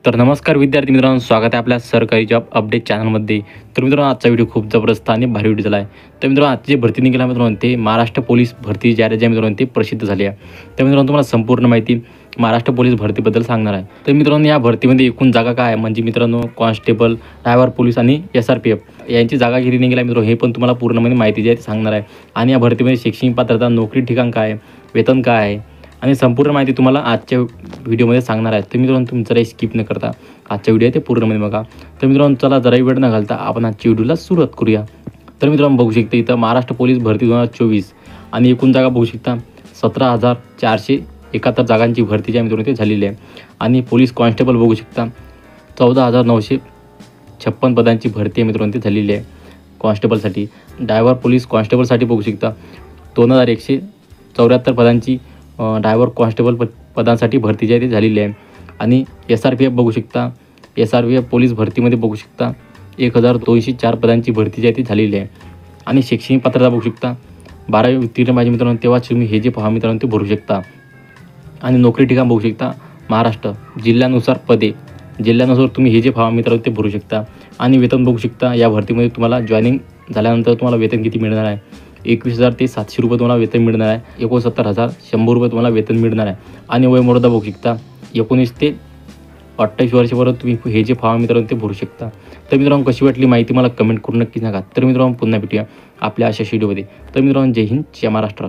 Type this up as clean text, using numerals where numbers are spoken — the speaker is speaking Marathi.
तर नमस्कार विद्यार्थी मित्रांनो, स्वागत आहे आपल्या सरकारी जॉब अपडेट चॅनलमध्ये। तर मित्रांनो, आजचा व्हिडिओ खूप जबरदस्त आणि भारी व्हिडिओ झाला आहे। तर मित्रांनो, आजची भरती निघाली मित्रांनो, ते महाराष्ट्र पोलीस भरती जाहिरात जी मित्रांनो ती प्रसिद्ध झाली आहे। तर मित्रांनो, तुम्हाला संपूर्ण माहिती महाराष्ट्र पोलीस भरतीबद्दल सांगणार आहे। तर मित्रांनो, या भरतीमध्ये एकूण जागा काय आहे म्हणजे मित्रांनो, कॉन्स्टेबल, ड्रायव्हर पोलीस आणि SRPF यांची जागा किती निघाली मित्रांनो, हे पण तुम्हाला पूर्णपणे माहिती जी आहे ती सांगणार आहे। आणि या भरतीमध्ये शैक्षणिक पात्रता, नोकरी ठिकाण काय आहे, वेतन काय आहे आणि संपूर्ण माहिती तुम्हाला आजच्या व्हिडिओमध्ये सांगणार आहे। तर मित्रांनो, तुम्ही जरा स्किप न करता आजच्या व्हिडिओ आहे ते पूर्णपणे बघा। तर मित्रांनो, चला जराही वेळ न घालता आपण आजच्या व्हिडिओला सुरुवात करूया। तर मित्रांनो, बघू शकता इथं महाराष्ट्र पोलीस भरती 2024 आणि एकूण जागा बघू शकता 17,471 जागांची भरती जी आहे मित्रांनो ते झालेली आहे। आणि पोलीस कॉन्स्टेबल बघू शकता 14,956 पदांची भरती आहे मित्रांनो ती झालेली आहे कॉन्स्टेबलसाठी। ड्रायव्हर पोलीस कॉन्स्टेबलसाठी बघू शकता 2,174 पदांची ड्रायव्हर कॉन्स्टेबल पदांसाठी भरती जी आहे ती झालेली आहे। आणि SRPF बघू शकता, SRPF पोलीस भरतीमध्ये बघू शकता 1,204 पदांची भरती जी आहे ती झालेली आहे। आणि शैक्षणिक पात्रता बघू शकता 12वी उत्तीर्ण पाहिजे मित्रांनो, तेव्हाच तुम्ही हे जे पहा मित्रांनो ते भरू शकता। आणि नोकरी ठिकाण बघू शकता महाराष्ट्र, जिल्ह्यानुसार पदे, जिल्ह्यानुसार तुम्ही हे जे पहा मित्रांनो ते भरू शकता। आणि वेतन बघू शकता, या भरतीमध्ये तुम्हाला जॉईनिंग झाल्यानंतर तुम्हाला वेतन किती मिळणार आहे, 21,000 ते 700 रुपये तुम्हाला वेतन मिळणार आहे, 69,100 रुपये तुम्हाला वेतन मिळणार आहे। आणि वयोमर्यादा बघू शकता 19 ते 28 वर्षापर्यंत तुम्ही हे जे फॉर्म मित्रांनो ते भरू शकता। तर मित्रांनो, कशी वाटली माहिती मला कमेंट करून नक्की सांगा। तर मित्रांनो, पुन्हा भेटूया आपल्या अशा व्हिडिओमध्ये। तर मित्रांनो, जय हिंद, जय महाराष्ट्र।